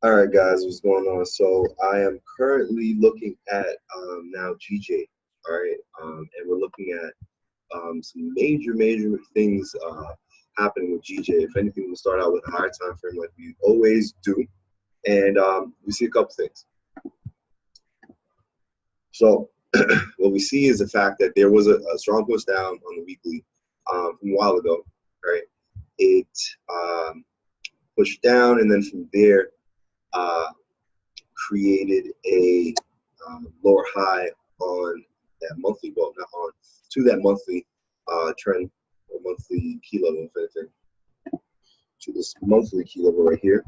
All right, guys, what's going on? So I am currently looking at now GJ. All right, and we're looking at some major things happening with GJ. If anything, we'll start out with a higher time frame like we always do, and we see a couple things. So what we see is the fact that there was a strong push down on the weekly from a while ago. Right, it pushed down, and then from there. Created a lower high on that monthly, well, not on, to that monthly trend or monthly key level, if anything, to this monthly key level right here,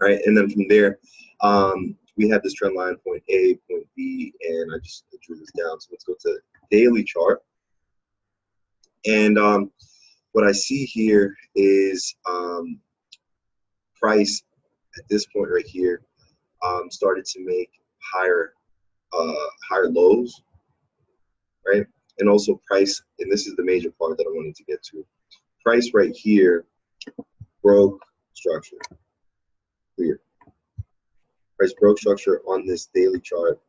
right? And then from there, we have this trend line, point A, point B, and I just drew this down. So let's go to daily chart. And what I see here is price at this point right here started to make higher lows, right? And also price, and this is the major part that I wanted to get to. Price right here broke structure, clear. Price broke structure on this daily chart,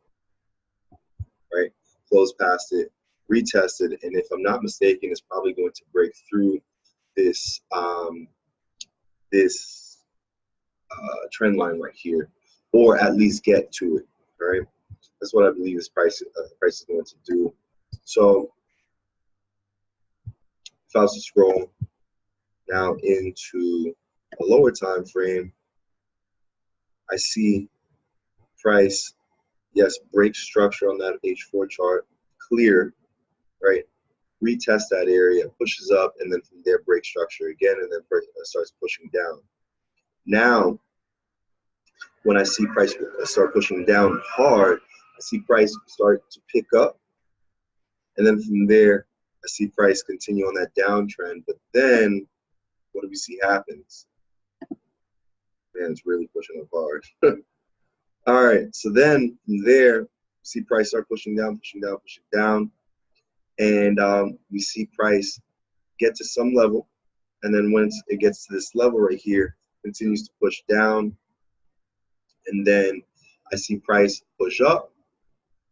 right? Closed past it, retested, and if I'm not mistaken, it's probably going to break through this trend line right here, or at least get to it, right? That's what I believe this price is going to do. So if I was to scroll now into a lower time frame, I see price, yes, break structure on that H4 chart, clear, right? Retest that area, pushes up, and then from there break structure again, and then starts pushing down. Now, when I see price start pushing down hard, I see price start to pick up, and then from there, I see price continue on that downtrend. But then, what do we see happens? Man, it's really pushing up hard. All right, so then from there, we see price start pushing down, and we see price get to some level, and then once it gets to this level right here, continues to push down, and then I see price push up,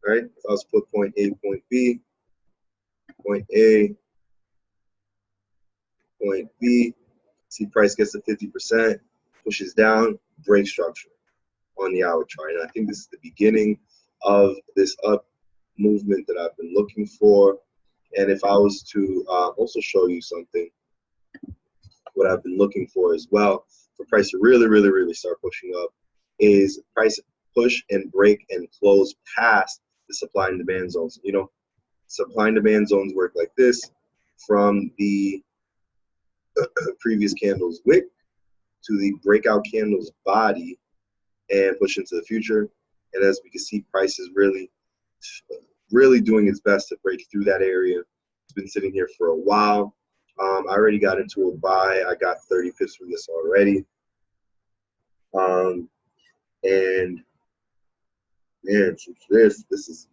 right? If I was to put point A, point B, point A, point B, see price gets to 50%, pushes down, break structure on the hour chart. And I think this is the beginning of this up movement that I've been looking for. And if I was to also show you something, what I've been looking for as well, for price to really start pushing up, is price push and break and close past the supply and demand zones. You know, supply and demand zones work like this, from the previous candle's wick to the breakout candle's body, and push into the future. And as we can see, price is really doing its best to break through that area. It's been sitting here for a while. I already got into a buy. I got 30 pips from this already. And man, this is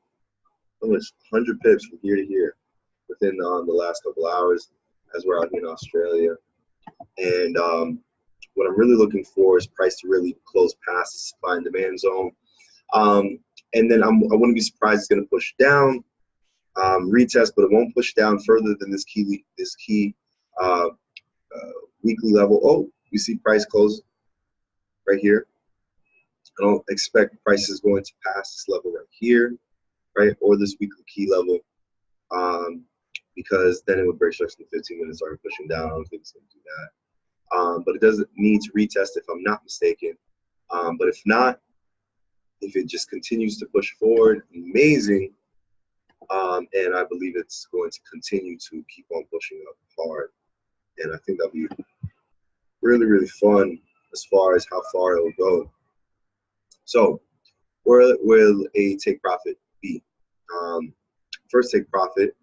almost 100 pips from here to here within the last couple hours, as we're out here in Australia. And what I'm really looking for is price to really close past the supply and demand zone. And then I wouldn't be surprised it's going to push down, retest, but it won't push down further than this key weekly level. Oh, you see price close right here. I don't expect price is going to pass this level right here, right, or this weekly key level, because then it would break structure in 15 minutes, start pushing down. I don't think it's going to do that. But it doesn't need to retest if I'm not mistaken. But if not, if it just continues to push forward, amazing. And I believe it's going to continue to keep on pushing up hard. And I think that'll be really fun as far as how far it will go. So where will a take profit be? First take profit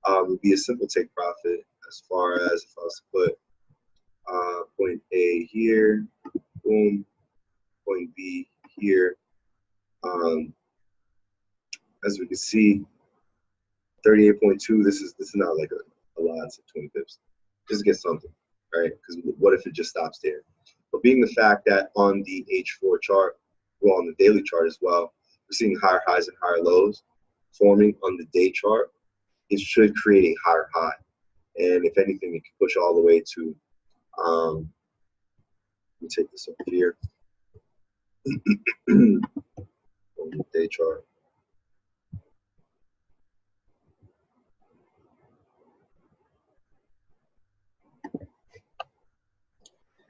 would be a simple take profit, as far as if I was to put point A here, boom, point B here. As we can see, 38.2. This is not like a lot. It's 20 pips. Just get something, right? Because what if it just stops there? But being the fact that on the H4 chart, well, on the daily chart as well, we're seeing higher highs and higher lows forming on the day chart, it should create a higher high. And if anything, it can push all the way to, let me take this up here, on the day chart.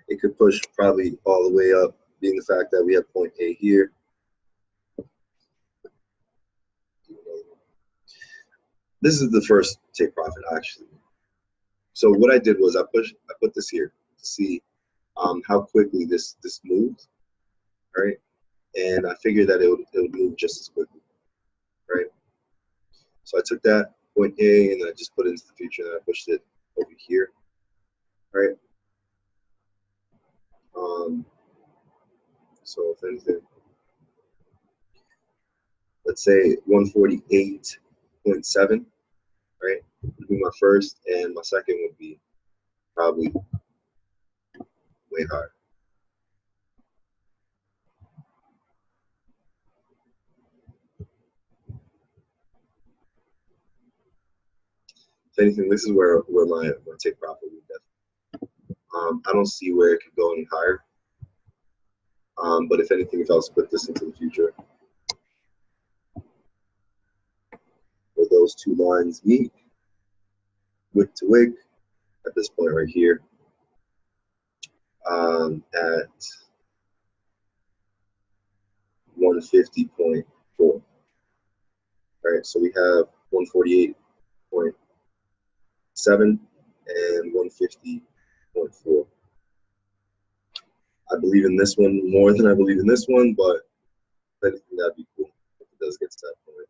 It could push probably all the way up, being the fact that we have point A here. This is the first take profit, actually. So what I did was I put this here to see how quickly this moved, right? And I figured that it would move just as quickly, right? So I took that point A and I just put it into the future and I pushed it over here, right? So if anything, let's say 148.7, right? Would be my first, and my second would be probably way higher. If anything, this is where my take profit would definitely. I don't see where it could go any higher. But if anything, if I was to put this into the future, where those two lines meet, wick to wick, at this point right here, at 150.4. Right, so we have 148.7 and 150.4. I believe in this one more than I believe in this one, but if anything, that'd be cool if it does get to that point,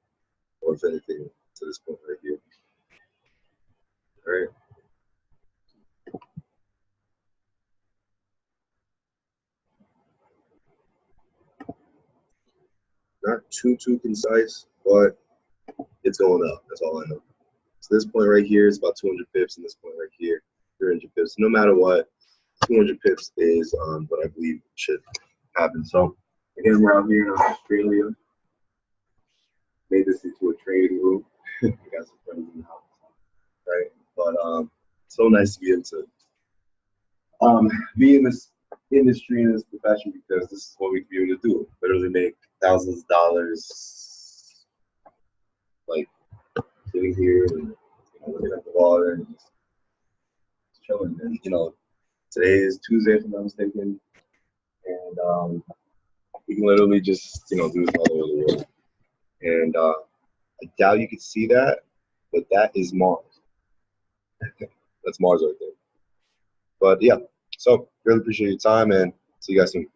or if anything, to this point right here. All right. Not too concise, but it's going up. That's all I know. So this point right here is about 200 pips, and this point right here, 300 pips. No matter what, 200 pips is what I believe should happen. So again, we're out here in Australia. Made this into a trading room. We got some friends in the house, right? But so nice to be able to be in this industry and this profession, because this is what we can be able to do. Literally make thousands of dollars, like sitting here and looking at the water and just chilling. And today is Tuesday, if I'm not mistaken, and we can literally just do this all over the world. And I doubt you could see that, but that is Mars. That's Mars right there. But yeah, so really appreciate your time and see you guys soon.